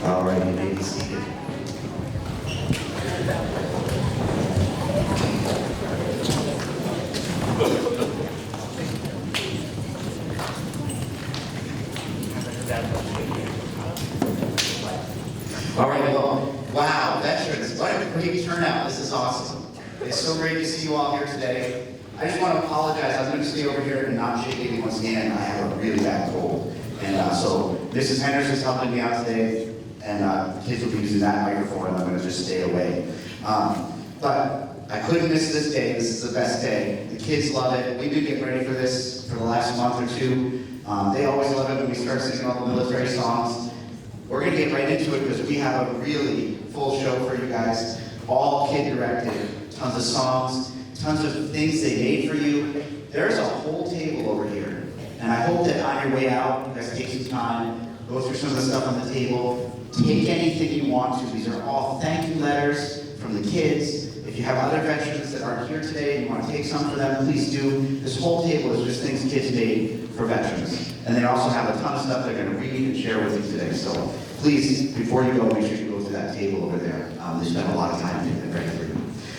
All right, you may be seated. All right, well, wow, veterans, what a great turnout. This is awesome. It's so great to see you all here today. I just want to apologize. I'm going to stay over here and not shake anyone's hand. I have a really bad cold. And so Mrs. Henderson's helping me out today, and the kids will be using that microphone, and I'm going to just stay away. But I couldn't miss this day. This is the best day. The kids love it. We've been getting ready for this for the last month or two. They always love it when we start singing all the military songs. We're going to get right into it because we have a really full show for you guys. All kid-directed. Tons of songs, tons of things they made for you. There's a whole table over here. And I hope that on your way out, you guys take some time, go through some of the stuff on the table, take anything you want to. These are all thank you letters from the kids. If you have other veterans that aren't here today and you want to take some for them, please do. This whole table is just things kids made for veterans. And they also have a ton of stuff they're going to read and share with you today. So please, before you go, make sure you go to that table over there. They spent a lot of time getting it ready for you.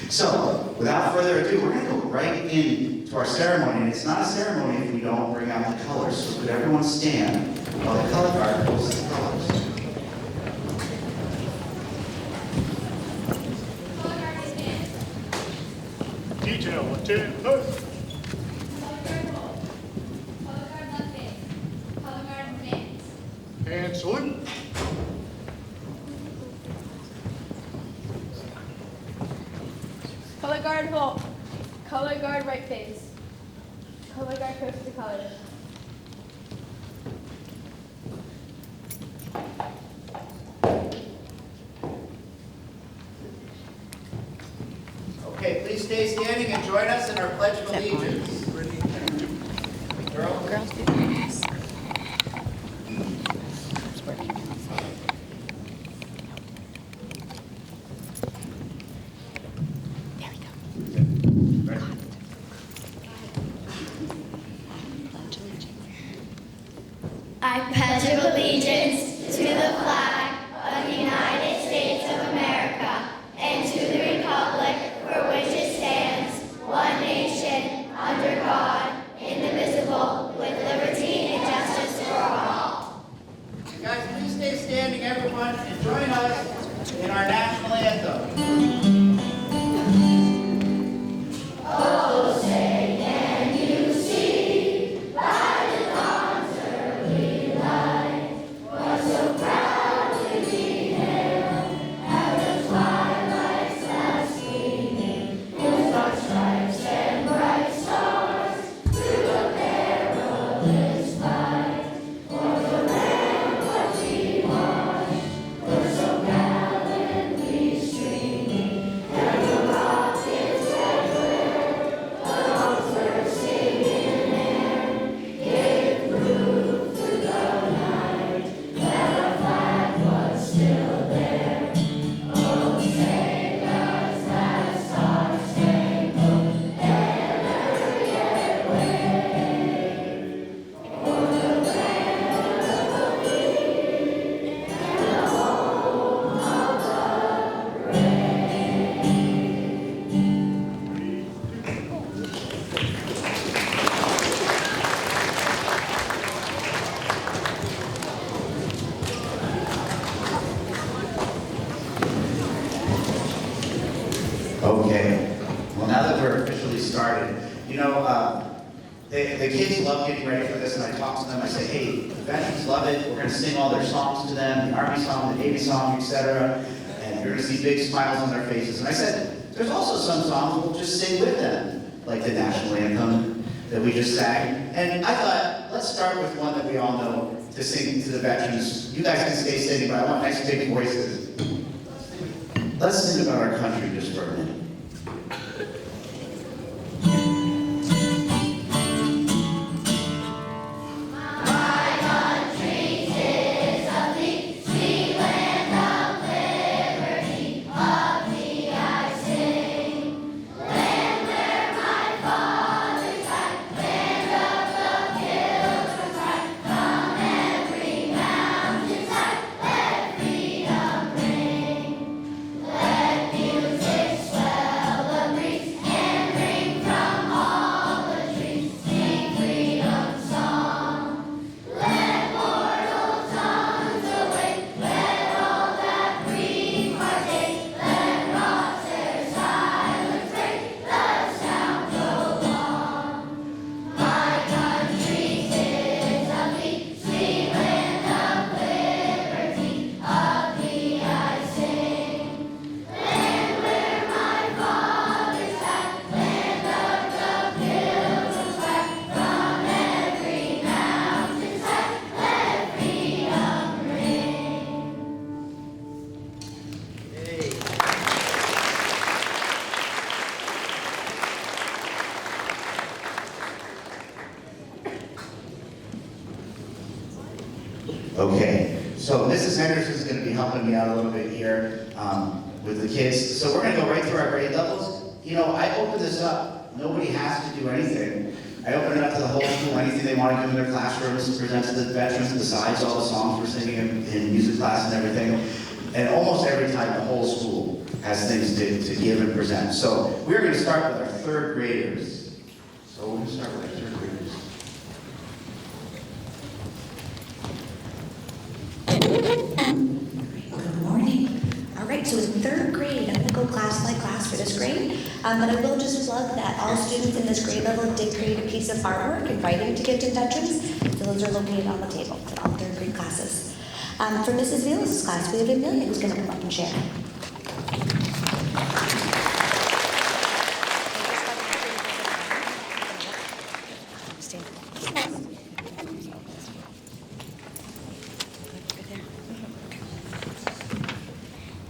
So, without further ado, we're going to go right into our ceremony. And it's not a ceremony if we don't bring out the colors. So could everyone stand while the color guard pulls the colors. Detail, attend, move. And salute. Color guard halt. Color guard right face. Color guard coast to colors. Okay, please stay standing and join us in our Pledge of Allegiance. Girls do this. I pledge allegiance to the flag of the United States of America and to the republic for which it stands, one nation, under God, indivisible, with liberty and justice for all. Guys, please stay standing, everyone, and join us in our national anthem. Oh, say can you see by the dawn's early light what so proudly we hailed at the twilight's last gleaming, with our stripes and bright stars through the perilous fight. For the land was he marched, were so gallantly streaming, and the rockets red glare, the arms were singing air, gave proof through the night that our flag was still there. Oh, say does that star-spangled banner yet wave o'er the land of the free and the home of the brave? Okay. Well, now that we're officially started, you know, the kids love getting ready for this, and I talk to them. I say, hey, the veterans love it. We're going to sing all their songs to them, the Army song, the Navy song, etc. And you're going to see big smiles on their faces. And I said, there's also some songs we'll just sing with them, like the national anthem that we just sang. And I thought, let's start with one that we all know to sing to the veterans. You guys can stay sitting, but I want nice big voices. Let's sing about our country just for a minute. My country is of thee, sweet land of liberty, of thee I sing. Land where my fathers died, land of the pilgrims' pride, from every mountainside, let freedom Mrs. Henderson is going to be helping me out a little bit here with the kids. So we're going to go right through our grade levels. You know, I opened this up. Nobody has to do anything. I opened it up to the whole school, anything they want to do in their classrooms, and present to the veterans, besides all the songs we're singing in music class and everything. And almost every time, the whole school has things to give and present. So we're going to start with our third graders. So we're going to start with our third graders. Good morning. All right, so in third grade, I'm going to go class by class for this grade. But I will just plug that all students in this grade level did create a piece of artwork in writing to give to veterans. So those are located on the table for all third grade classes. For Mrs. Velas' class, we have Amelia who's going to come up and share.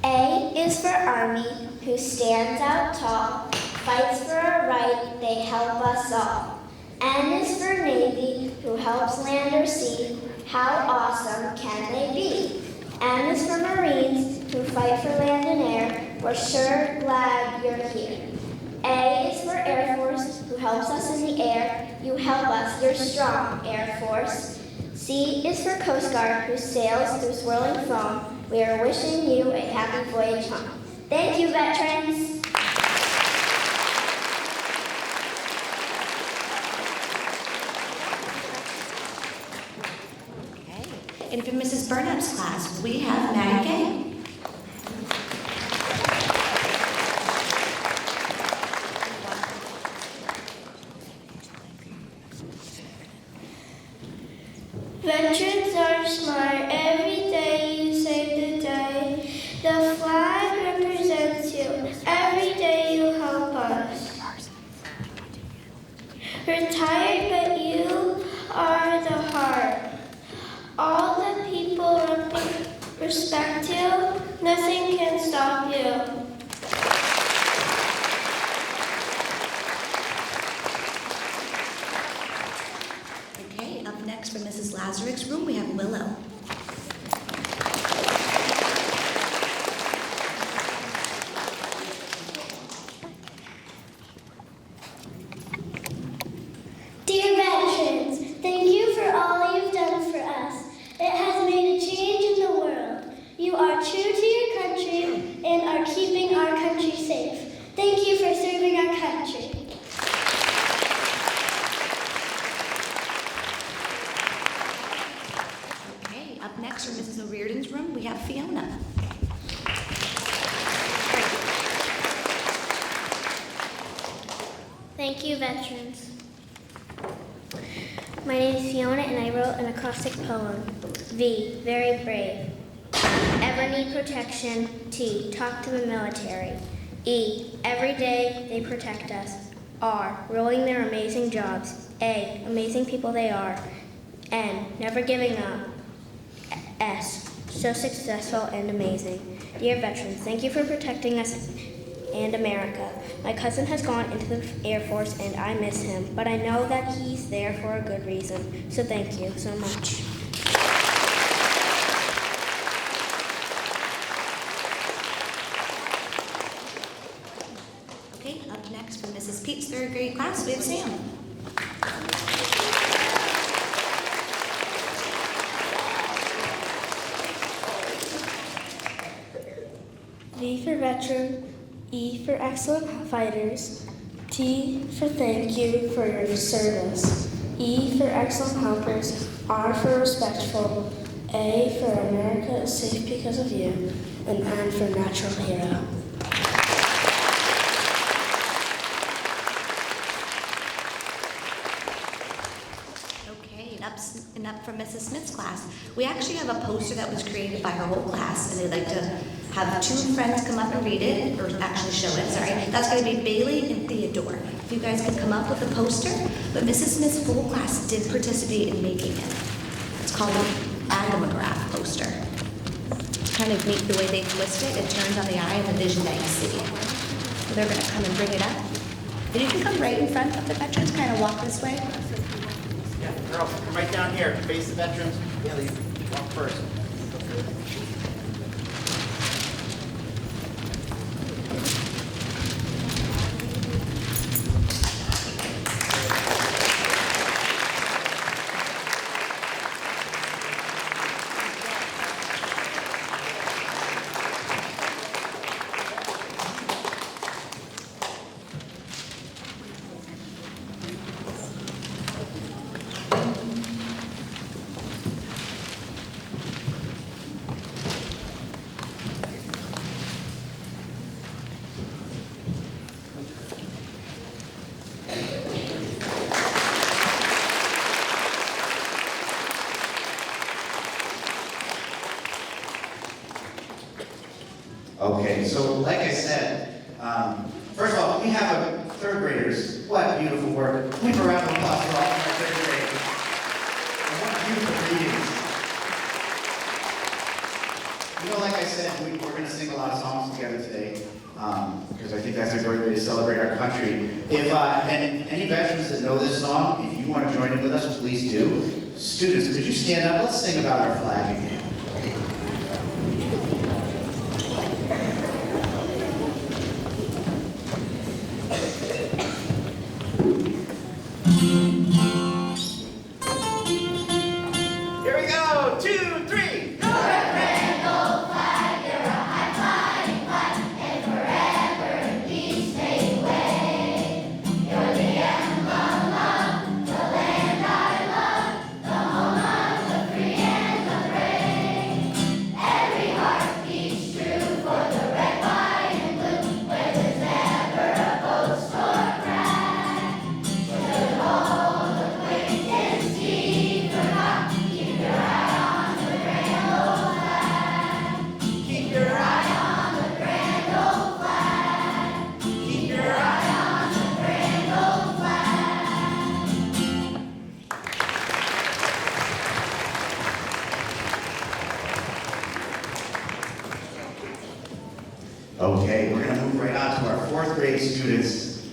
A is for Army, who stands out tall, fights for our right, they help us all. N is for Navy, who helps land or sea, how awesome can they be? M is for Marines, who fight for land and air, we're sure glad you're here. A is for Air Force, who helps us in the air, you help us, you're strong, Air Force. C is for Coast Guard, who sails through swirling foam, we are wishing you a happy voyage home. Thank you, veterans. Okay. And for Mrs. Burnett's class, we have Maddie Gay. Veterans are smart. Every day you save the day. The flag represents you. Every day you help us. Retired, but you are the heart. All the people respect you. Nothing can stop you. Okay, up next for Mrs. Lazaruk's room, we have Willow. Dear veterans, thank you for all you've done for us. It has made a change in the world. You are true to your country and are keeping our country safe. Thank you for serving our country. Okay, up next for Mrs. O'Riordan's room, we have Fiona. Thank you, veterans. My name is Fiona and I wrote an acrostic poem. V, very brave. Ever need protection. T, talk to the military. E, every day they protect us. R, rolling their amazing jobs. A, amazing people they are. N, never giving up. S, so successful and amazing. Dear veterans, thank you for protecting us and America. My cousin has gone into the Air Force and I miss him, but I know that he's there for a good reason. So thank you so much. Okay, up next for Mrs. Pete's third grade class, we have Sam. V for veteran, E for excellent fighters, T for thank you for your service, E for excellent helpers, R for respectful, A for America is safe because of you, and N for natural hero. Okay, and up for Mrs. Smith's class, we actually have a poster that was created by her whole class, and they'd like to have two friends come up and read it, or actually show it, sorry. That's going to be Bailey and Theodore. If you guys can come up with a poster, but Mrs. Smith's whole class did participate in making it. It's called an agamograph poster. It's kind of neat the way they twist it. It turns on the eye and the vision that you see. So they're going to come and bring it up. And you can come right in front of the veterans, kind of walk this way. Yeah, girls, come right down here, face the veterans. Yeah, you walk first. Okay, so like I said, first of all, we have third graders. What beautiful work. Give a round of applause for all of our third graders. And what beautiful readings. You know, like I said, we're going to sing a lot of songs together today, because I think that's a great way to celebrate our country. If and any veterans that know this song, if you want to join in with us, please do. Students, could you stand up? Let's sing about our flag again. Here we go, 2, 3. Okay, we're going to move right on to our 4th grade students.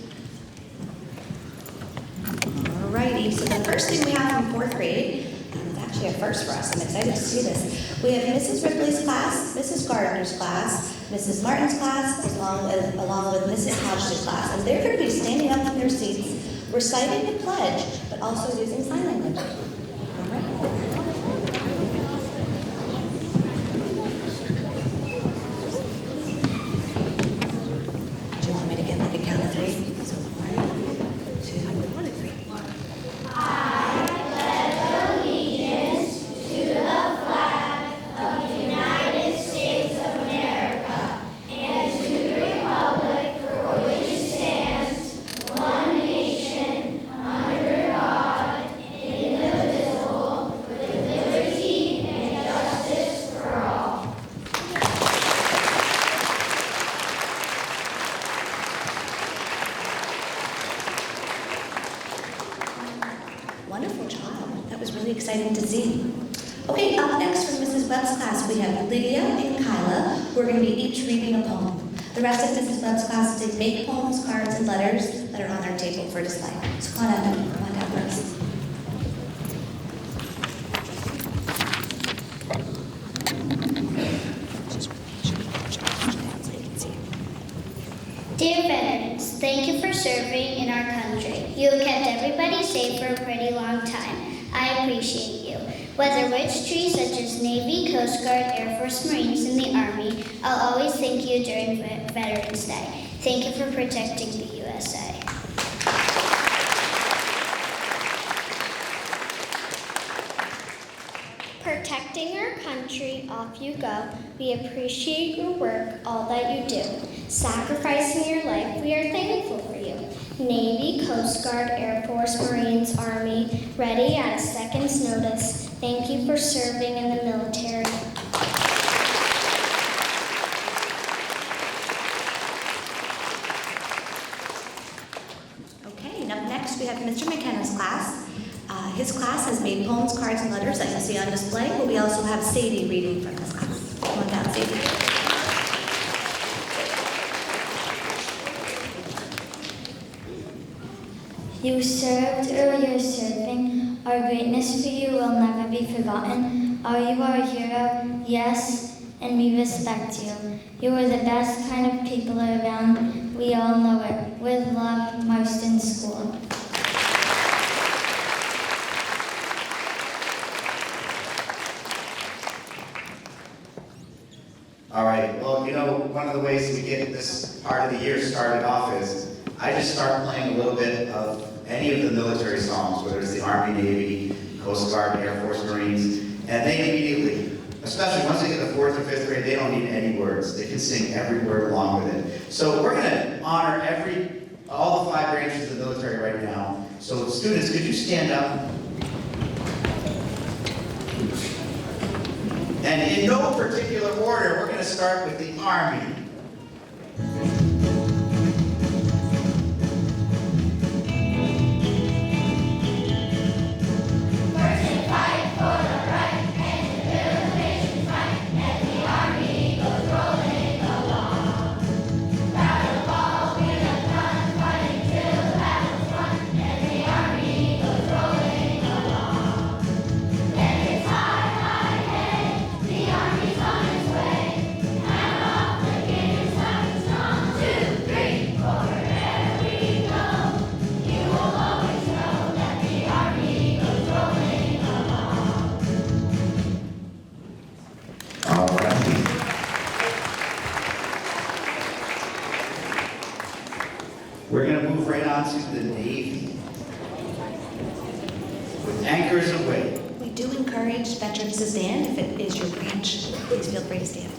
Alrighty, so the first thing we have from 4th grade, it's actually a first for us, I'm excited to see this. We have Mrs. Ripley's class, Mrs. Gardner's class, Mrs. Martin's class, along with Mrs. Hodge's class. And they're going to be standing up in their seats, reciting the pledge, but also using sign language. All right. Do you want me to get like a count of 3? So 1, 2, 3. Wonderful job. That was really exciting to see. Okay, up next from Mrs. Webb's class, we have Lydia and Kyla, who are going to be each reading a poem. The rest of Mrs. Webb's class did make poems, cards, and letters that are on our table for display. So come on down, please. Dear veterans, thank you for serving in our country. You have kept everybody safe for a pretty long time. I appreciate you. Whether which tree such as Navy, Coast Guard, Air Force, Marines, and the Army, I'll always thank you during Veterans Day. Thank you for protecting the USA. Protecting our country, off you go. We appreciate your work, all that you do. Sacrificing your life, we are thankful for you. Navy, Coast Guard, Air Force, Marines, Army, ready at a second's notice. Thank you for serving in the military. Okay, and up next we have Mr. McKenna's class. His class has made poems, cards, and letters that you see on display, but we also have Sadie reading from his class. Come on down, Sadie. You served or you're serving. Our greatness for you will never be forgotten. Are you our hero? Yes, and we respect you. You are the best kind of people around. We all know it. With love, Marston School. All right, well, you know, one of the ways we get this part of the year started off is I just start playing a little bit of any of the military songs, whether it's the Army, Navy, Coast Guard, Air Force, Marines, and they immediately, especially once they get to 4th or 5th grade, they don't need any words. They can sing every word along with it. So we're gonna honor all the 5 branches of the military right now. So students, could you stand up? And in no particular order, we're gonna start with the Army. We're going to move right on to the Navy. With anchors aweigh. We do encourage veterans to stand if it is your branch. Please feel free to stand.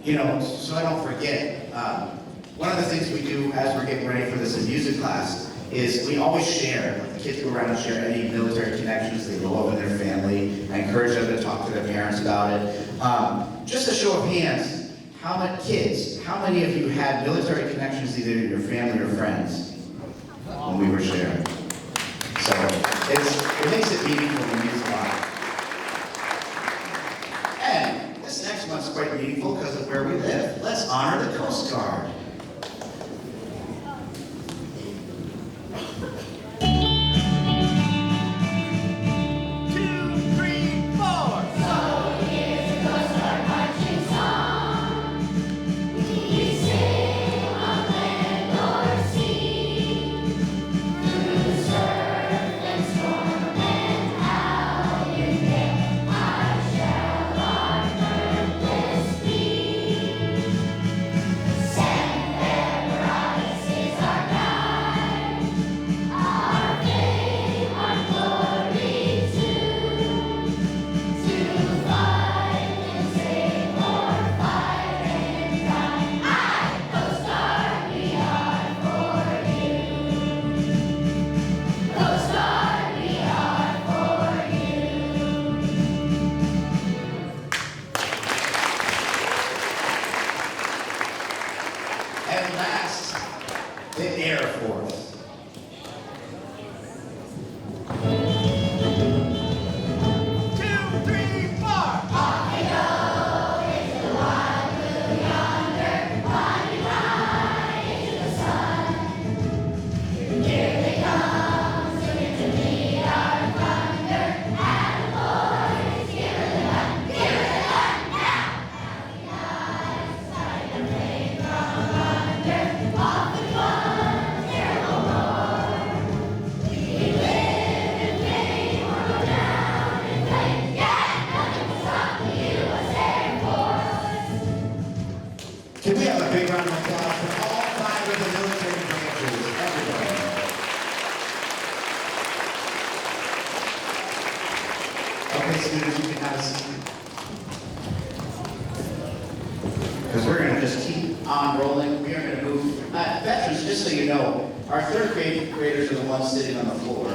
You know, so I don't forget, one of the things we do as we're getting ready for this in music class is we always share, like the kids go around and share any military connections they know of in their family. I encourage them to talk to their parents about it. Just a show of hands, how many of you had military connections either in your family or friends when we were sharing? So it makes it meaningful and means a lot. And this next one's quite meaningful because of where we live. Let's honor the Coast Guard. And last, the Air Force. Can we have a big round of applause for all 5 of the military branches, everybody? Okay, students, you can have a seat. because we're going to just keep on rolling. We are going to move. Veterans, just so you know, our third grade graders are the ones sitting on the floor.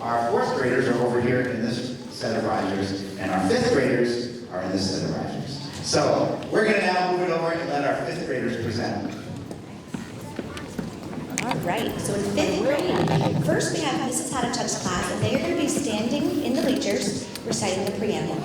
Our fourth graders are over here in this set of risers, and our fifth graders are in this set of risers. So we're going to now move it over and let our fifth graders present. All right, so in fifth grade, first we have Mrs. Hadachuk's class, and they are going to be standing in the bleachers reciting the preamble.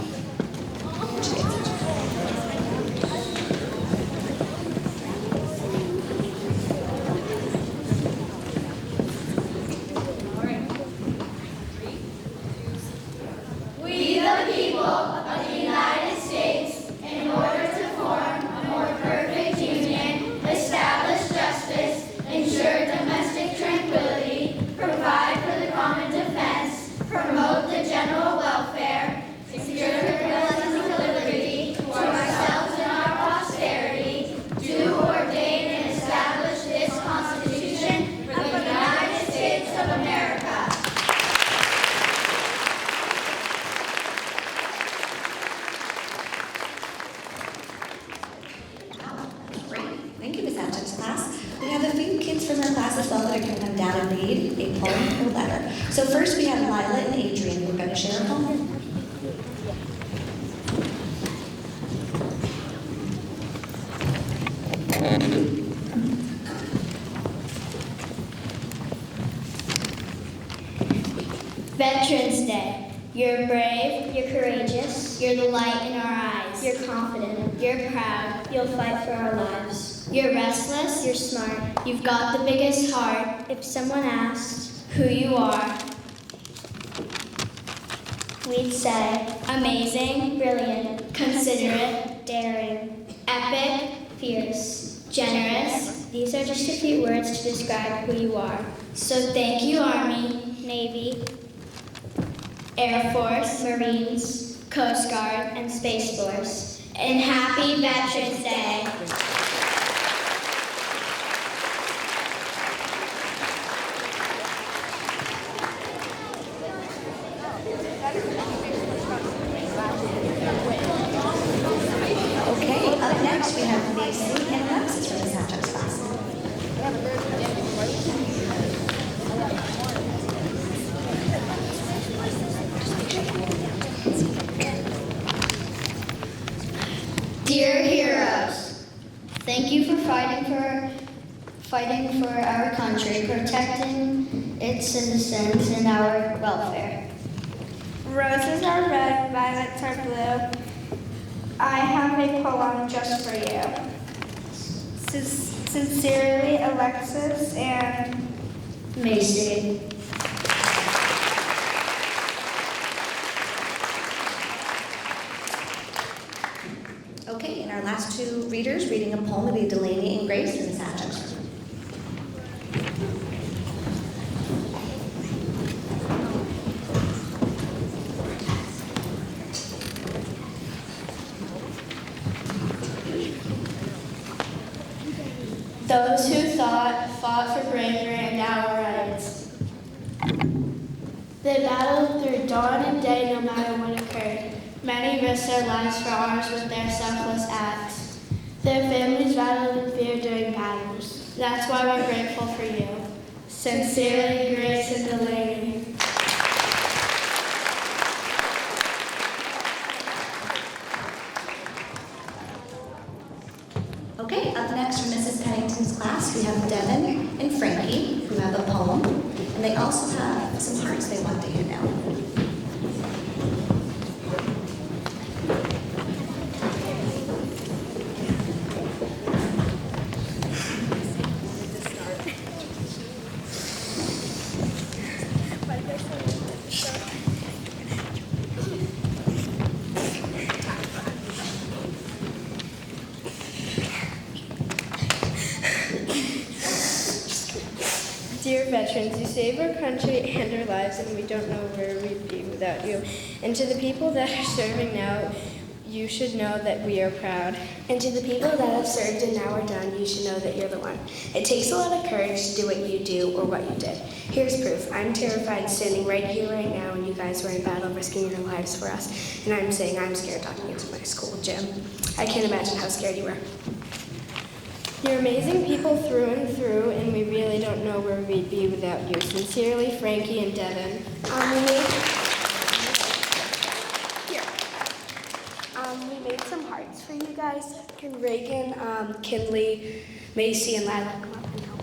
We the people of the United States, in order to form a more perfect union, establish justice, ensure domestic tranquility, provide for the common defense, promote the general welfare, secure the blessings of liberty to ourselves and our posterity, do ordain and establish this Constitution of the United States of America. Great. Thank you, Ms. Hadachuk's class. We have a few kids from our class as well that are going to come down and read a poem or letter. So first we have Lila and Adrian who are going to share a poem. Veterans Day. You're brave, you're courageous, you're the light in our eyes, you're confident, you're proud, you'll fight for our lives. You're restless, you're smart, you've got the biggest heart. If someone asked who you are, we'd say amazing, brilliant, considerate, daring, epic, fierce, generous. These are just a few words to describe who you are. So thank you, Army, Navy, Air Force, Marines, Coast Guard, and Space Force. And happy Veterans Day. Okay, up next we have Mason and Alexis from Ms. Hadachuk's class. Dear heroes, thank you for fighting for our country, protecting its citizens and our welfare. Roses are red, violets are blue. I have a poem just for you. Sincerely, Alexis and Macy. Okay, and our last two readers reading a poem will be Delaney and Grace from Ms. Hadachuk's. Those who fought for bravery and our rights. They battled through dawn and day no matter what occurred. Many risked their lives for ours with their selfless acts. Their families battled in fear during battles. That's why we're grateful for you. Sincerely, Grace and Delaney. Okay, up next from Mrs. Pennington's class, we have Devin and Frankie, who have a poem, and they also have some hearts they want to hand out. Dear veterans, you save our country and our lives, and we don't know where we'd be without you. And to the people that are serving now, you should know that we are proud. And to the people that have served and now are done, you should know that you're the one. It takes a lot of courage to do what you do or what you did. Here's proof. I'm terrified standing right here right now, and you guys were in battle risking your lives for us. And I'm saying I'm scared talking into my school gym. I can't imagine how scared you were. You're amazing people through and through, and we really don't know where we'd be without you. Sincerely, Frankie and Devin. We made some hearts for you guys. Can Reagan, Kinley, Macy, and Lila come up and help?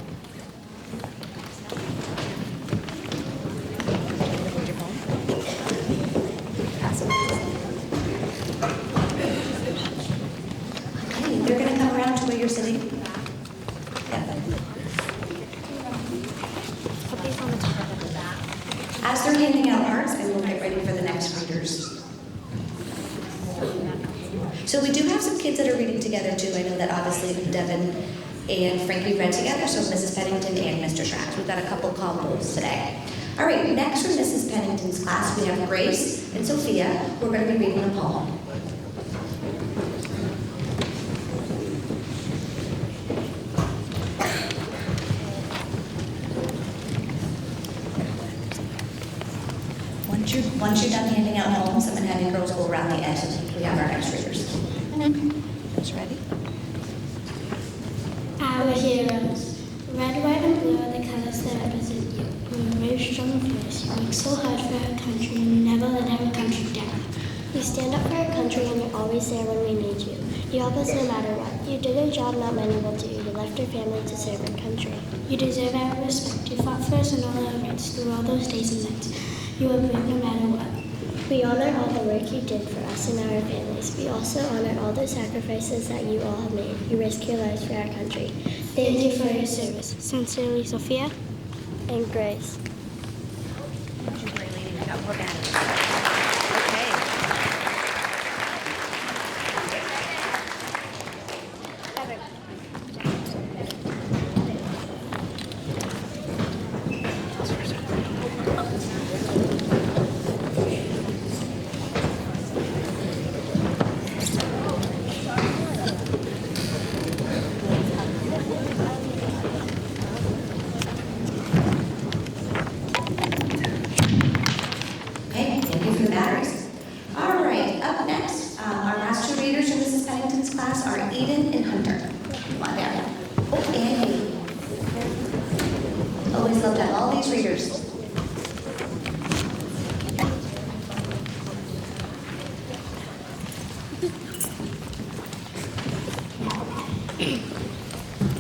Okay, they're going to come around to where you're sitting. As they're handing out hearts, I will get ready for the next readers. So we do have some kids that are reading together too. I know that obviously Devin and Frankie read together, so Mrs. Pennington and Mr. Schratz. We've got a couple combos today. All right, next from Mrs. Pennington's class, we have Grace and Sophia, who are going to be reading a poem. Once you're done handing out poems, I'm going to have you girls go around the edge until we have our next readers. Ready? Our heroes. Red, white, and blue are the colors that represent you. We're a very strong force. You work so hard for our country and you never let our country down. You stand up for our country and you're always there when we need you. You help us no matter what. You did a job not many will do. You left your family to serve our country. You deserve our respect. You fought for us and all our rights through all those days and nights. You are brave no matter what. We honor all the work you did for us and our families. We also honor all the sacrifices that you all have made. You risk your lives for our country. Thank you for your service. Sincerely, Sophia and Grace.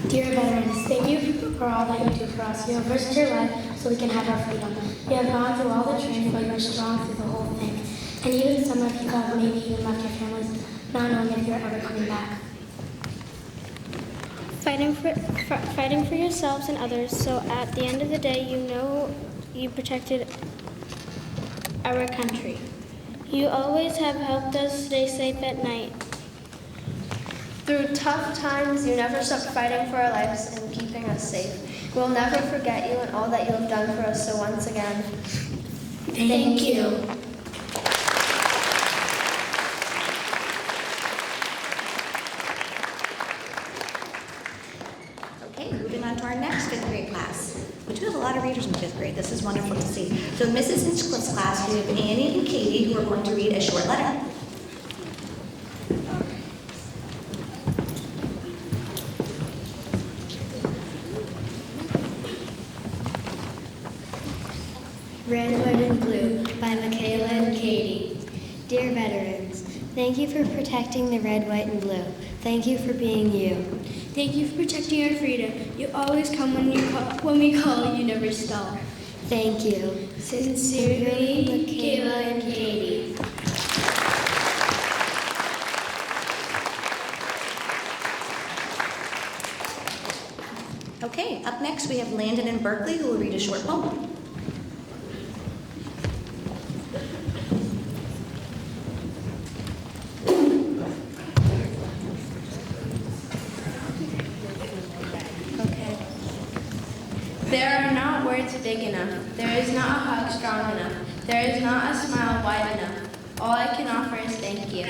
Dear veterans, thank you for all that you do for us. You have risked your life so we can have our freedom. You have gone through all the training, but you are strong through the whole thing. And even some of you have maybe even left your families not knowing if you're ever coming back. Fighting for yourselves and others, so at the end of the day, you know you protected our country. You always have helped us stay safe at night. Through tough times, you never stopped fighting for our lives and keeping us safe. We'll never forget you and all that you have done for us, so once again, Thank you. Okay, moving on to our next fifth grade class. We do have a lot of readers in fifth grade. This is wonderful to see. So in Mrs. Hinchcliffe's class, we have Annie and Katie who are going to read a short letter. Red, White, and Blue by Michaela and Katie. Dear veterans, thank you for protecting the red, white, and blue. Thank you for being you. Thank you for protecting our freedom. You always come when we call, you never stall. Thank you. Sincerely, Michaela and Katie. Okay, up next we have Landon and Berkeley who will read a short poem. there are not words big enough. There is not a hug strong enough. There is not a smile wide enough. All I can offer is thank you.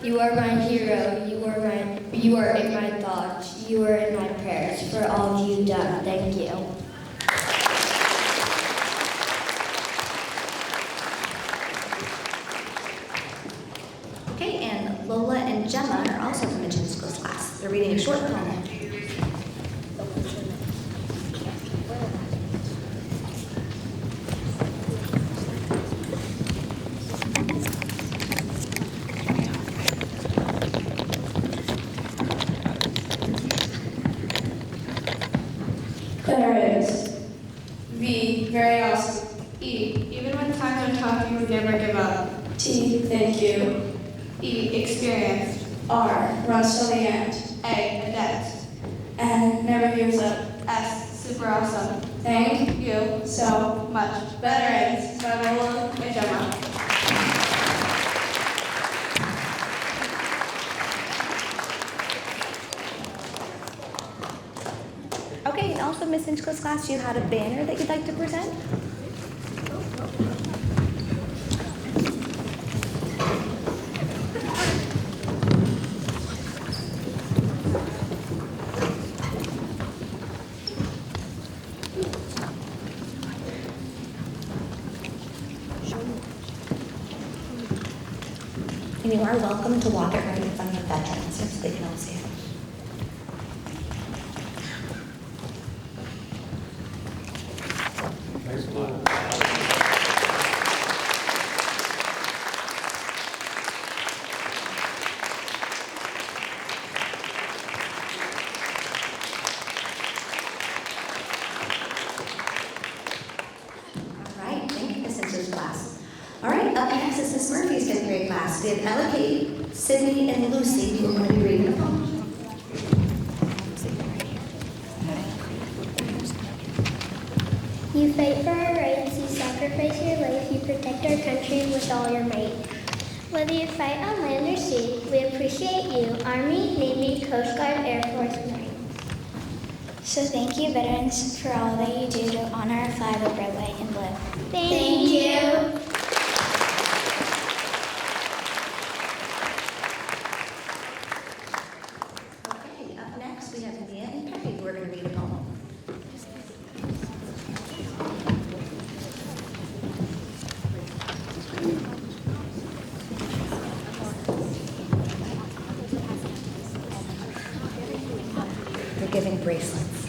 You are my hero. You are in my thoughts. You are in my prayers for all you've done. Thank you. Okay, and Lola and Gemma are also from the gym skills class. They're reading a short poem. Veterans. V, very awesome. E, even when times are tough, you would never give up. T, thank you. E, experienced. R, runs till the end. A, adept. N, never gives up. S, super awesome. Thank you so much. Veterans, Viola and Gemma. Okay, and also Miss Hinchcliffe's class, you had a banner that you'd like to present? And you are welcome to walk it right in front of the veterans so they can all see it. We have Ella Kate, Sydney, and Lucy who are going to be reading a poem. You fight for our rights, you sacrifice your life, you protect our country with all your might. Whether you fight on land or sea, we appreciate you, Army, Navy, Coast Guard, Air Force, Marines. So thank you, veterans, for all that you do to honor our flag of red, white, and blue. Thank you. Giving bracelets.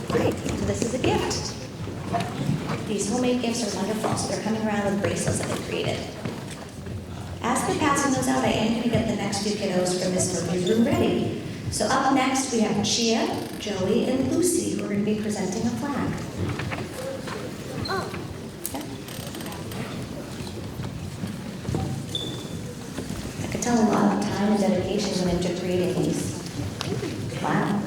Great, so this is a gift. These homemade gifts are wonderful, so they're coming around with bracelets that they created. As they're passing those out, I am going to get the next few kiddos from Miss Murphy's room ready. So up next, we have Chia, Joey, and Lucy, who are going to be presenting a flag. A lot of time and dedication went into creating these. Wow.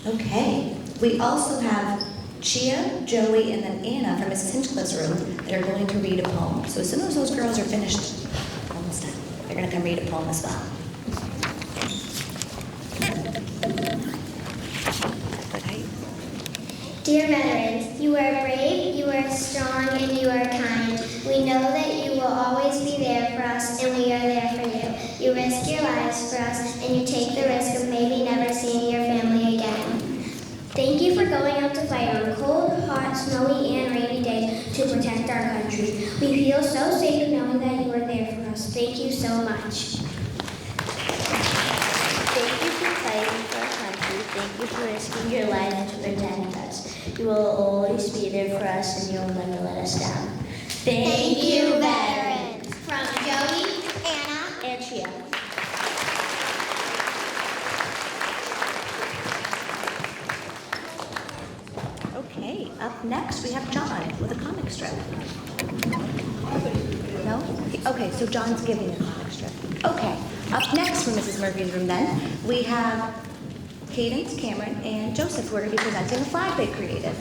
Okay, we also have Chia, Joey, and then Anna from Mrs. Hinchcliffe's room that are going to read a poem. So as soon as those girls are finished, almost done, they're going to come read a poem as well. Dear veterans, you are brave, you are strong, and you are kind. We know that you will always be there for us, and we are there for you. You risk your lives for us, and you take the risk of maybe never seeing your family again. Thank you for going out to fight on cold, hot, snowy, and rainy days to protect our country. We feel so safe knowing that you are there for us. Thank you so much. Thank you for fighting for our country. Thank you for risking your life to protect us. You will always be there for us, and you'll never let us down. Thank you, veterans. From Joey, Anna, And Chia. Okay, up next we have John with a comic strip. No? Okay, so John's giving a comic strip. Okay, up next from Mrs. Murphy's room then, we have Cadence, Cameron, and Joseph who are going to be presenting a flag they created.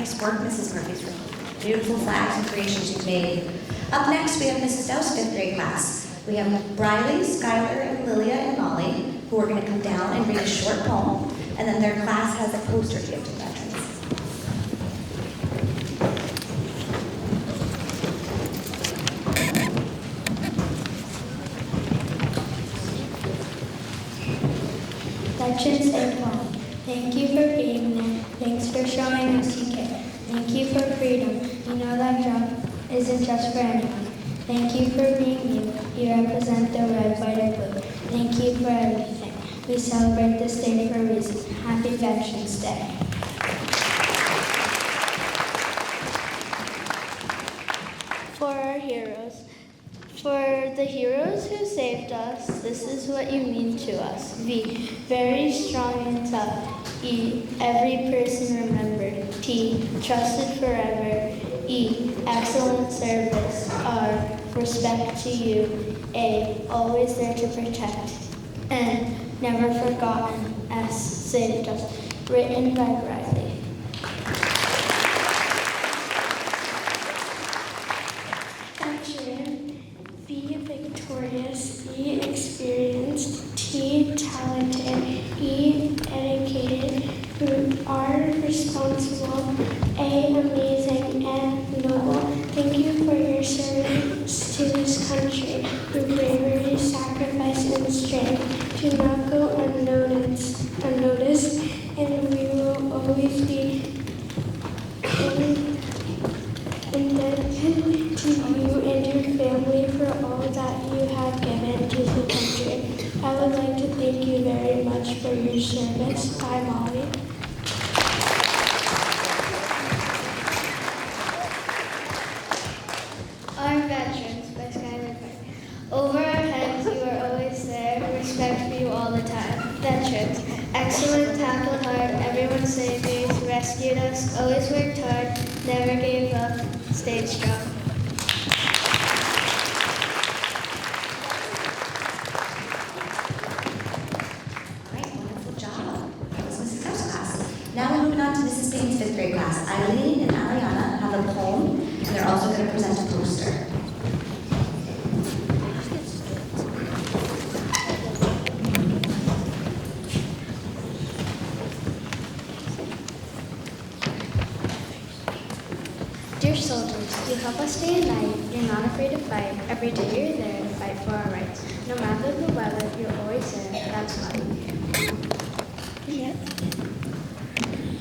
Nice work, Mrs. Murphy's room. Beautiful flags and creations you've made. Up next, we have Mrs. Dow's 5th grade class. We have Briley, Skylar, and Lilia and Molly, who are going to come down and read a short poem, and then their class has a poster to give to veterans. Veterans Day poem. Thank you for being there. Thanks for showing us you care. Thank you for freedom. You know that job isn't just for anyone. Thank you for being you. You represent the red, white, and blue. Thank you for everything. We celebrate this day for a reason. Happy Veterans Day. For our heroes. For the heroes who saved us, this is what you mean to us. V, very strong and tough. E, every person remembered. T, trusted forever. E, excellent service. R, respect to you. A, always there to protect. N, never forgotten. S, saved us. Written by Riley. Be victorious, E experienced, T talented, E educated, who are responsible, A amazing, and noble. Thank you for your service to this country, your bravery, sacrifice, and strength. Do not go unnoticed, and we will always be indebted to you and your family for all that you have given to the country. I would like to thank you very much for your service. Bye, Molly. Our veterans by Skylar Berk. Over our heads, you are always there. Respect for you all the time. Veterans, excellent, tackled hard. Everyone saved us, rescued us, always worked hard, never gave up, stayed strong. Now we're moving on to Mrs. Bain's 5th grade class. Eileen and Ariana have a poem, and they're also going to present a poster. Dear soldiers, you help us day and night. You're not afraid to fight. Every day you're there to fight for our rights. No matter the weather, you're always there. That's why we care.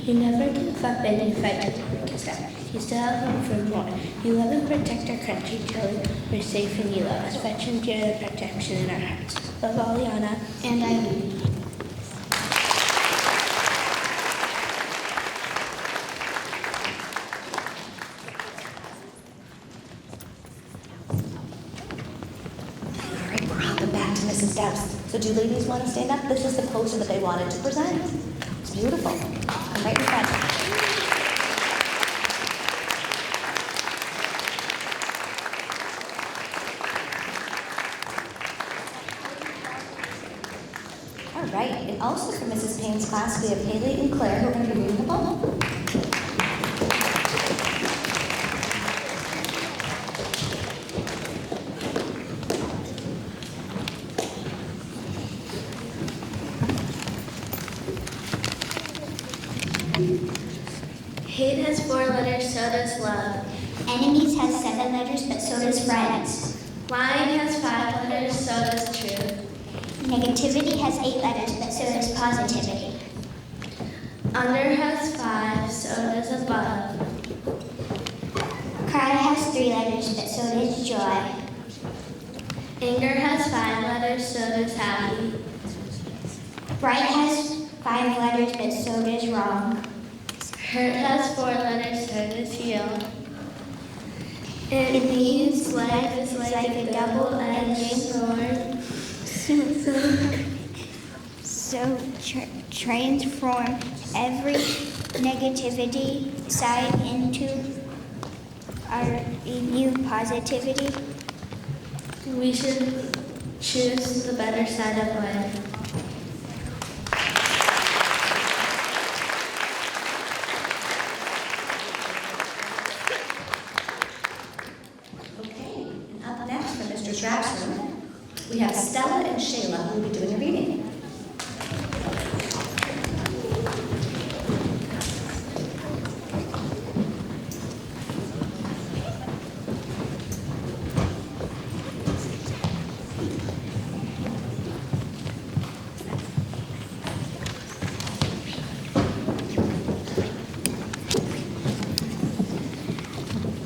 You never give up and you fight to the weakest hour. You still have room for more. You love and protect our country till we're safe and you love us. Veterans, you're the protection in our hearts. Love, Aliana and Eileen. All right, we're hopping back to Mrs. Debs. So do ladies want to stand up? This is the poster that they wanted to present. It's beautiful. Come right in front. All right, and also for Mrs. Payne's class, we have Haley and Claire who are going to be reading the poem. Hate has 4 letters, so does love. Enemies has 7 letters, but so does friends. Lying has 5 letters, so does truth. Negativity has 8 letters, but so does positivity. Under has 5, so does above. Cry has 3 letters, but so does joy. Anger has 5 letters, so does happy. Right has 5 letters, but so does wrong. Hurt has 4 letters, so does heal. It means life is like a double-edged sword. So transform every negativity side into our new positivity. We should choose the better side of life.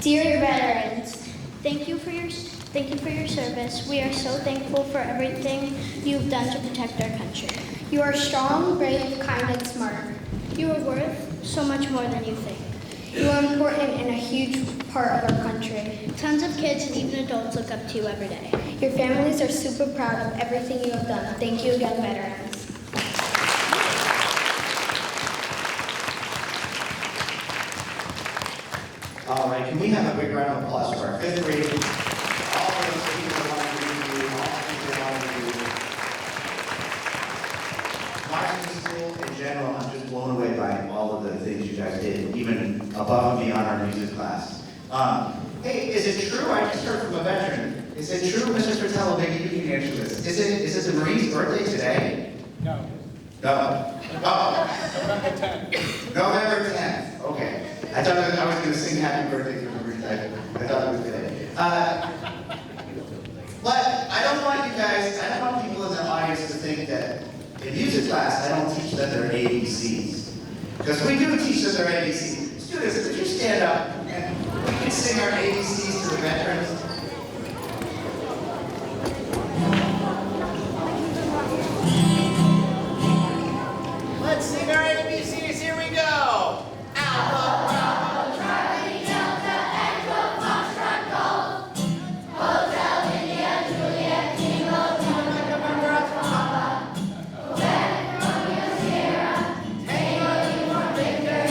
Dear veterans, thank you for your service. We are so thankful for everything you've done to protect our country. You are strong, brave, kind, and smart. You are worth so much more than you think. You are important and a huge part of our country. Tons of kids and even adults look up to you every day. Your families are super proud of everything you have done. Thank you again, veterans. All right, can we have a big round of applause for our fifth grade? All of those people that want to greet you, all the people that want to greet you. Marston School in general, I'm just blown away by all of the things you guys did, even above and beyond our music class. Hey, is it true? I just heard from a veteran. Is it true, Mr. Fratello, maybe you can answer this. Is it the Marine's birthday today? No. No. Oh. November 10th. November 10th, okay. I thought I was going to sing happy birthday for Marine. I thought it was today. But I don't want people in the audience to think that in music class, I don't teach them their ABCs. Because we do teach them their ABCs. Students, could you stand up and we can sing our ABCs to the veterans? Let's sing our ABCs. Here we go. Alpha, Bravo, Charlie, Delta, Echo, Foxtrot, Golf, Hotel, India, Juliet, Tango, November, Papa, Quebec, Romeo, Sierra, Tango, Uniform, Victor,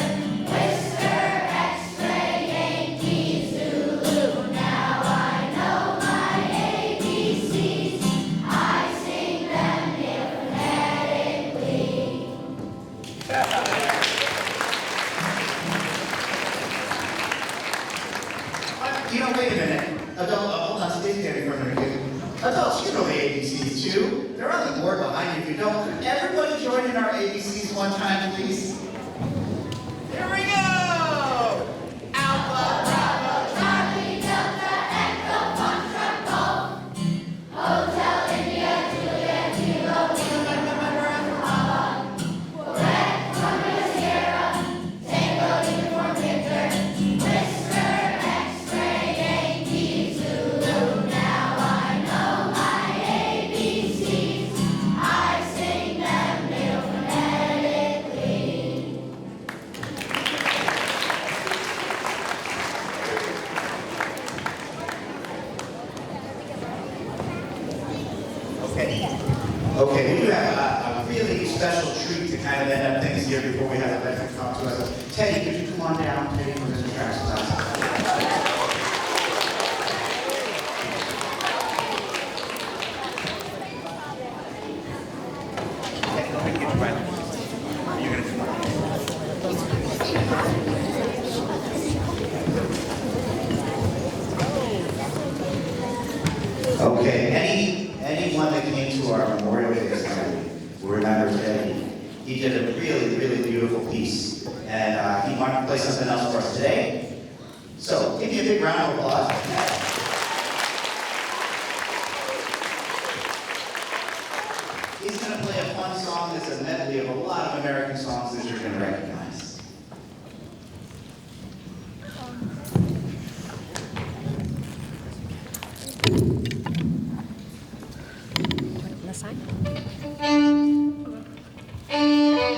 Whisker, X-Ray, Yankee, Zulu. Now I know my ABCs. I sing them phonetically. Wait a minute. Hold on, stay standing for a minute. Adults, you know the ABCs too. They're on the board behind you if you don't. Could everybody join in our ABCs one time, please? Here we go! Alpha, Bravo, Charlie, Delta, Echo, Foxtrot, Golf, Hotel, India, Juliet, Kilo, November, Papa, Quebec, Romeo, Sierra, Tango, Uniform, Victor, Whisker, X-Ray, Yankee, Zulu. Now I know my ABCs. I sing them phonetically. Okay, we do have a really special treat to kind of end up things here before we have the veterans talk to us. Teddy, could you come on down? Teddy from Mr. Trax's house. Okay, anyone that came to our Memorial Day ceremony will remember Teddy. He did a really, really beautiful piece, and he wanted to play something else for us today. So, give me a big round of applause. He's going to play a fun song that's a medley of a lot of American songs that you're going to recognize. The sign? Thank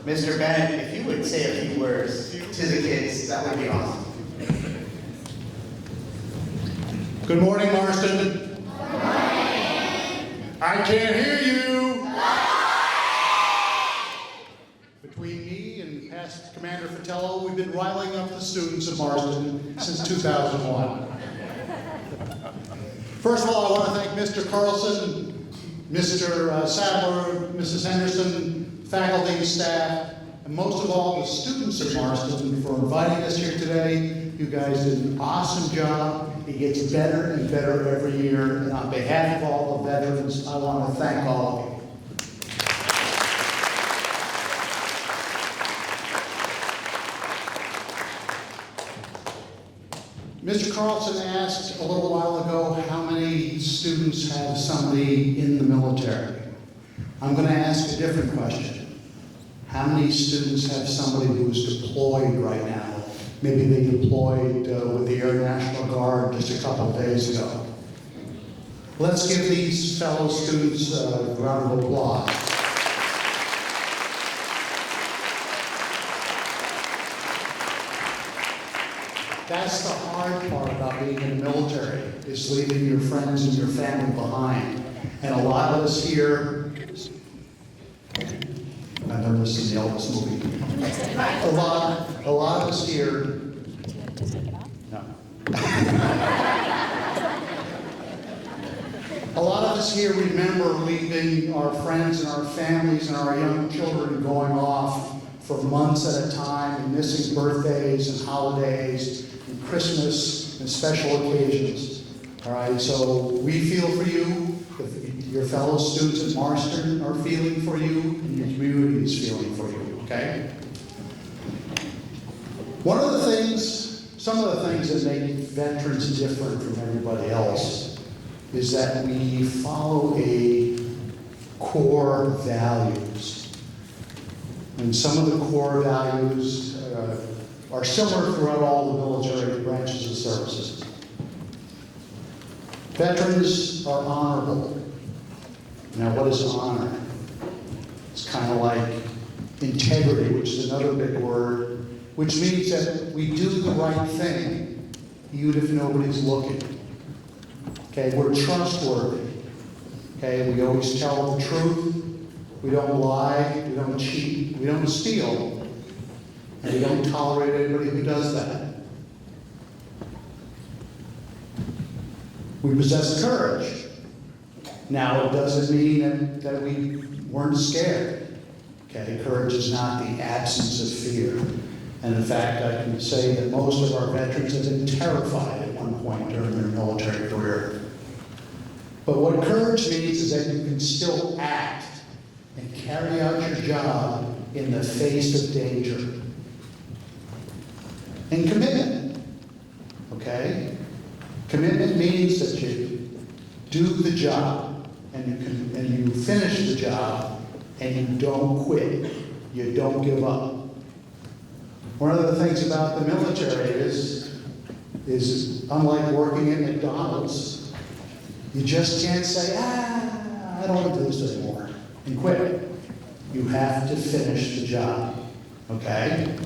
Mr. Bennett, if you would say a few words to the kids, that would be awesome. Good morning, Marston. Good morning. I can't hear you. Between me and past Commander Fratello, we've been riling up the students of Marston since 2001. First of all, I want to thank Mr. Carlson, Mr. Sadler, Mrs. Henderson, faculty and staff, and most of all, the students of Marston for inviting us here today. You guys did an awesome job. It gets better and better every year. And on behalf of all the veterans, I want to thank all of you. Mr. Carlson asked a little while ago how many students have somebody in the military. I'm going to ask a different question. How many students have somebody who is deployed right now? Maybe they deployed with the Air National Guard just a couple of days ago. Let's give these fellow students a round of applause. That's the hard part about being in the military, is leaving your friends and your family behind. And a lot of us here, I've never seen the Elvis movie. A lot of us here, no. A lot of us here remember leaving our friends and our families and our young children going off for months at a time and missing birthdays and holidays and Christmas and special occasions. All right, so we feel for you. Your fellow students at Marston are feeling for you, and your community is feeling for you, okay? Some of the things that make veterans different from everybody else is that we follow a core values. And some of the core values are similar throughout all the military branches of services. Veterans are honorable. Now, what is honor? It's kind of like integrity, which is another big word, which means that we do the right thing, even if nobody's looking. Okay, we're trustworthy. Okay, we always tell the truth. We don't lie. We don't cheat. We don't steal. And we don't tolerate anybody who does that. We possess courage. Now, it doesn't mean that we weren't scared. Okay, courage is not the absence of fear. And in fact, I can say that most of our veterans have been terrified at one point during their military career. But what courage means is that you can still act and carry out your job in the face of danger. And commitment, okay? Commitment means that you do the job and you finish the job and you don't quit. You don't give up. One of the things about the military is unlike working at McDonald's, you just can't say, I don't want to do this anymore, and quit. You have to finish the job, okay?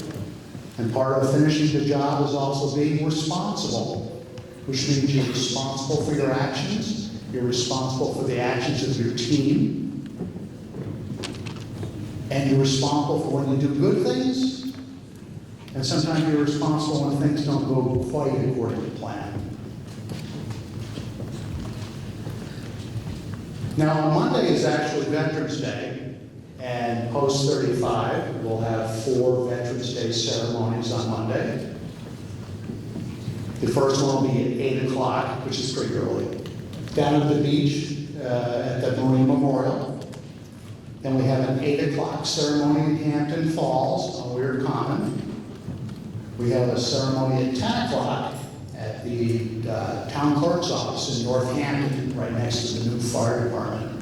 And part of finishing the job is also being responsible, which means you're responsible for your actions, you're responsible for the actions of your team, and you're responsible for when you do good things, and sometimes you're responsible when things don't go quite according to plan. Now, Monday is actually Veterans Day, and post 35, we'll have 4 Veterans Day ceremonies on Monday. The first one will be at 8 o'clock, which is pretty early, down at the beach at the Marine Memorial. Then we have an 8 o'clock ceremony in Hampton Falls on Weir Common. We have a ceremony at 10 o'clock at the town clerk's office in Northampton, right next to the new fire department.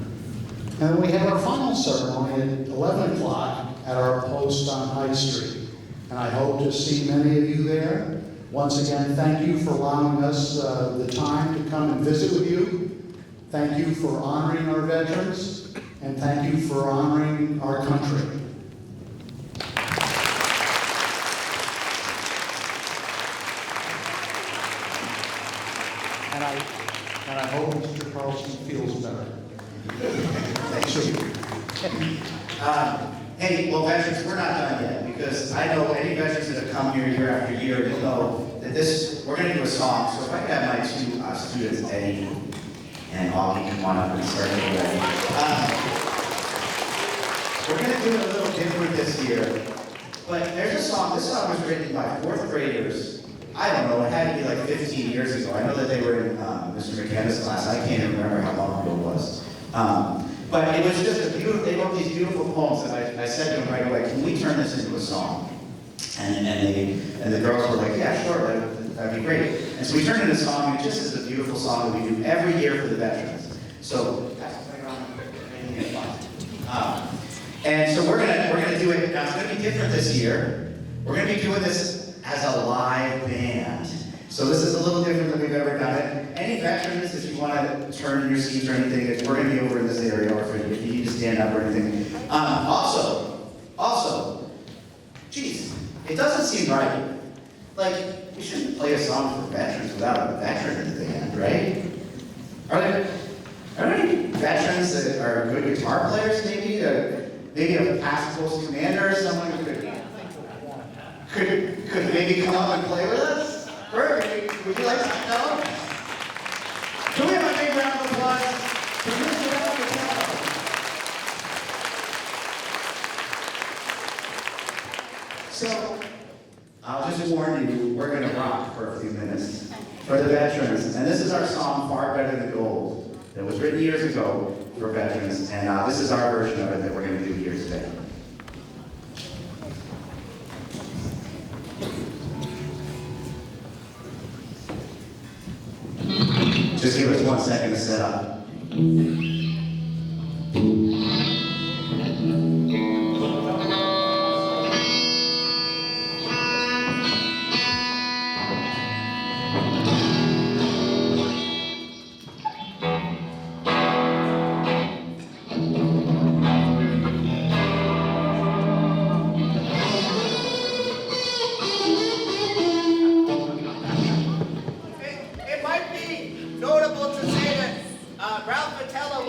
And then we have our final ceremony at 11 o'clock at our post on High Street. And I hope to see many of you there. Once again, thank you for allowing us the time to come and visit with you. Thank you for honoring our veterans, and thank you for honoring our country. hope Mr. Carlson feels better. Thanks, Chief. Hey, well, veterans, we're not done yet, because I know any veterans that have come here year after year, they'll know that we're gonna do a song. So if I could have my two students, Eddie and Augie, come on up and start getting ready. We're gonna do it a little different this year, but there's a song, this song was written by 4th graders. I don't know, it had to be like 15 years ago. I know that they were in Mr. McKenna's class. I can't even remember how long ago it was. But it was just a beautiful, they wrote these beautiful poems, and I said to them right away, can we turn this into a song? And the girls were like, yeah, sure, that'd be great. And so we turned it into a song, and it just is a beautiful song that we do every year for the veterans. So that's the playground, making it fun. And so we're gonna do it, now it's gonna be different this year. We're gonna be doing this as a live band. So this is a little different than we've ever done it. Any veterans, if you want to turn in your seats or anything, we're going to be over in this area, or if you need to stand up or anything. Also, geez, it doesn't seem right. Like, we shouldn't play a song for veterans without a veteran in the band, right? Are there any veterans that are good guitar players, maybe? Maybe a past post commander or someone who could maybe come up and play with us? Berk, would you like to know? Can we have a big round of applause for Mr. So, I'll just warn you, we're going to rock for a few minutes for the veterans. And this is our song, Far Better Than Gold, that was written years ago for veterans. And this is our version of it that we're going to do here today. Just give us 1 second to set up. It might be notable to say that Ralph Vitello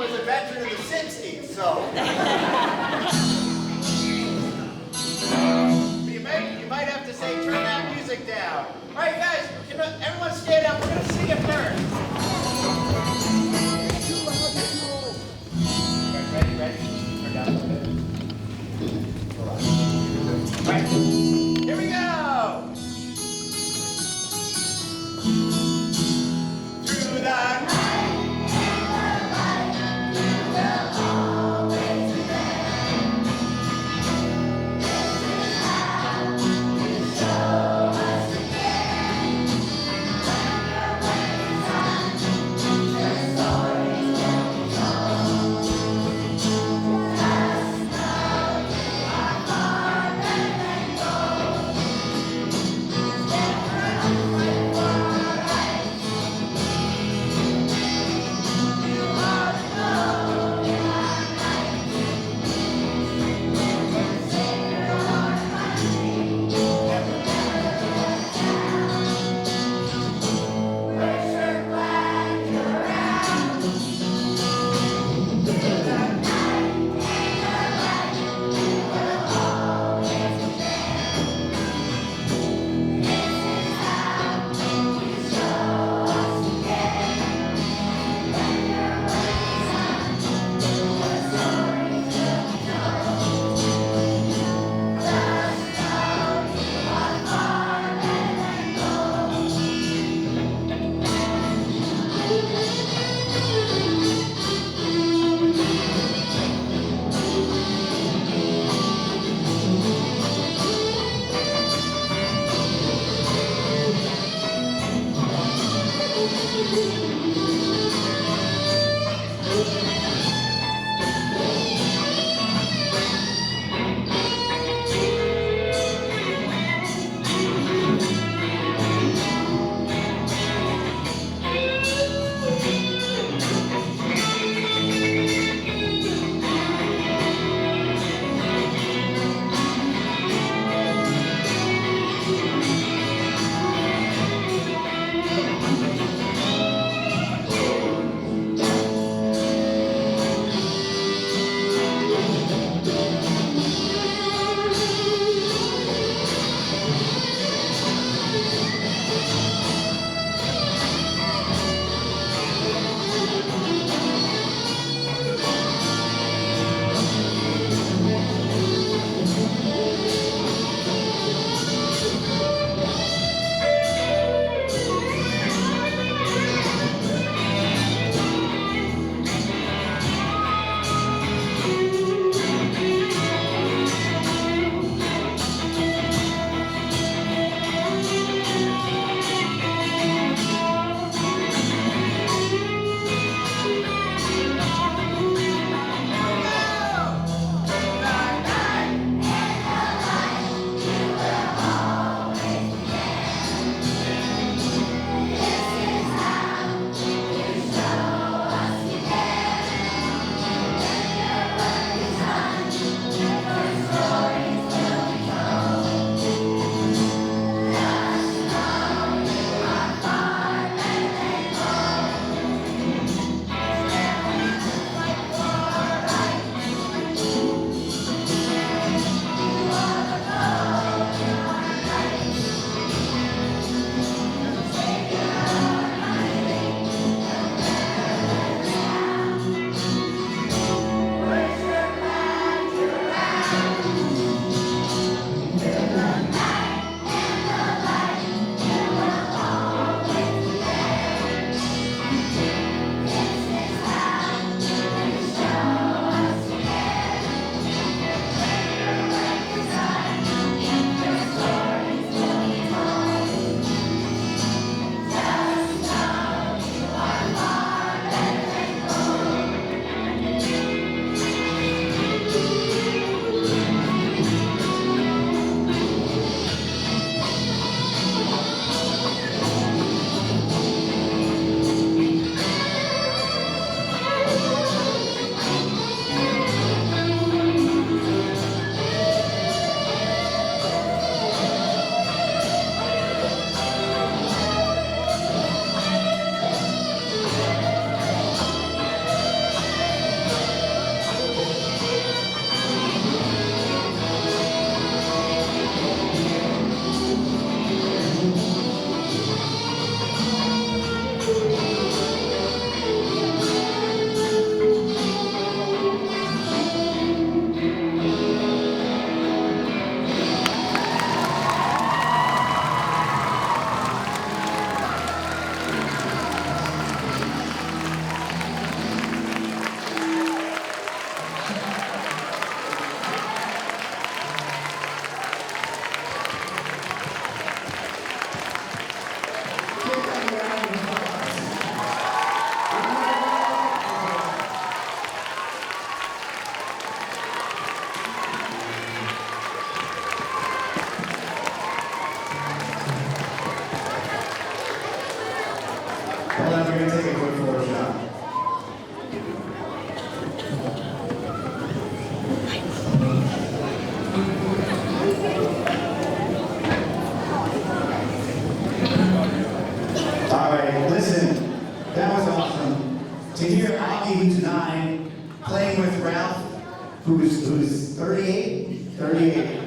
who's 38? 38.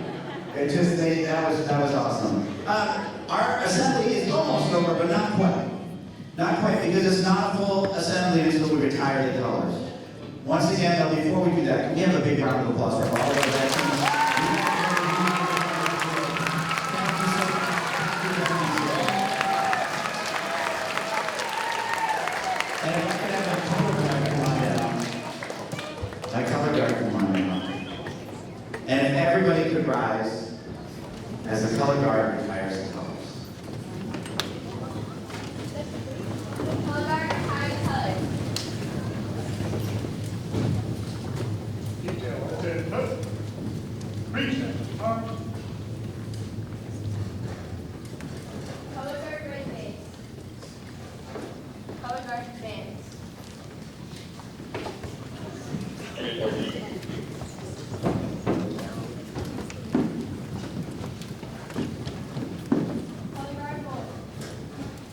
That was awesome. Our assembly is almost over, but not quite. Not quite, because it's not a full assembly until we retire the colors. Once again, though, before we do that, can we have a big round of applause for all of our veterans? And if I could have my color guard come on down. My color guard come on down. And if everybody could rise as the color guard retires the colors. Color guard, high color. Color guard, red base. Color guard, bands. Color guard, bold.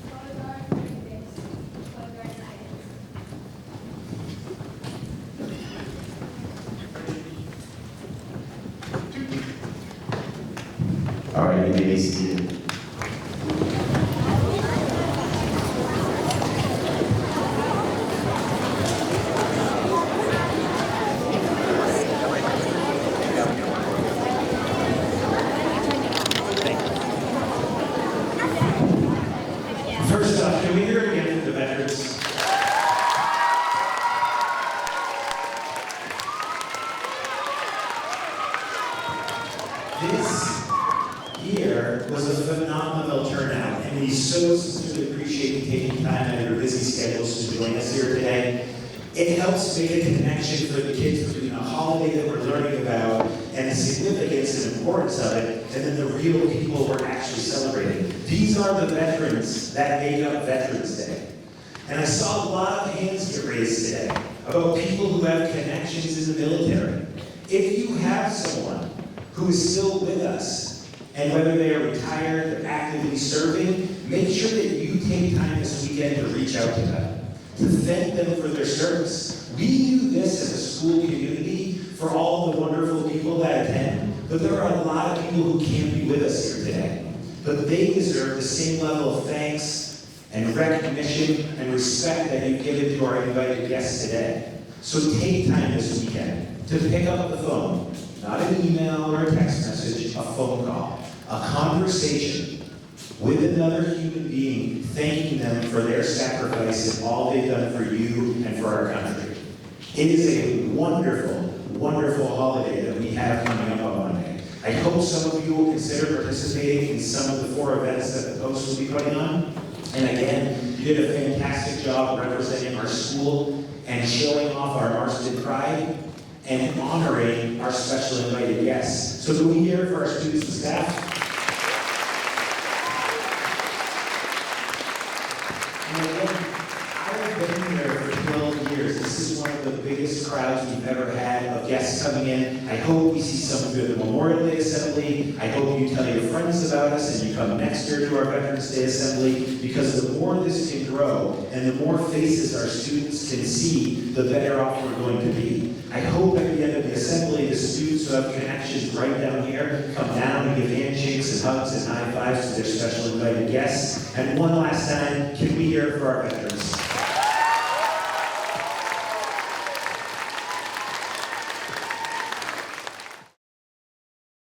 Color guard, red base. Color guard, bands. All right, you may be seated. First off, can we hear it again for the veterans? This year was a phenomenal turnout, and we so sincerely appreciate you taking time out of your busy schedules to join us here today. It helps make a connection for the kids between a holiday that we're learning about and the significance and importance of it, and then the real people we're actually celebrating. These are the veterans that make up Veterans Day. And I saw a lot of hands get raised today about people who have connections in the military. If you have someone who is still with us, and whether they are retired or actively serving, make sure that you take time this weekend to reach out to them, to thank them for their service. We do this as a school community for all the wonderful people that attend, but there are a lot of people who can't be with us here today. But they deserve the same level of thanks and recognition and respect that you've given to our invited guests today. So take time this weekend to pick up the phone, not an email or a text message, a phone call, a conversation with another human being, thanking them for their sacrifice and all they've done for you and for our country. It is a wonderful, wonderful holiday that we have coming up on Monday. I hope some of you will consider participating in some of the 4 events that the Post will be putting on. And again, you did a fantastic job representing our school and showing off our Marston pride and honoring our special invited guests. So can we hear it for our students and staff? And again, I've been here for 12 years. This is one of the biggest crowds we've ever had of guests coming in. I hope we see some of you at the Memorial Day Assembly. I hope you tell your friends about us and you come next year to our Veterans Day Assembly, because the more this can grow and the more faces our students can see, the better off we're going to be. I hope at the end of the assembly, the students who have connections right down here come down and give handshakes and hugs and high fives to their special invited guests. And one last time, can we hear it for our veterans?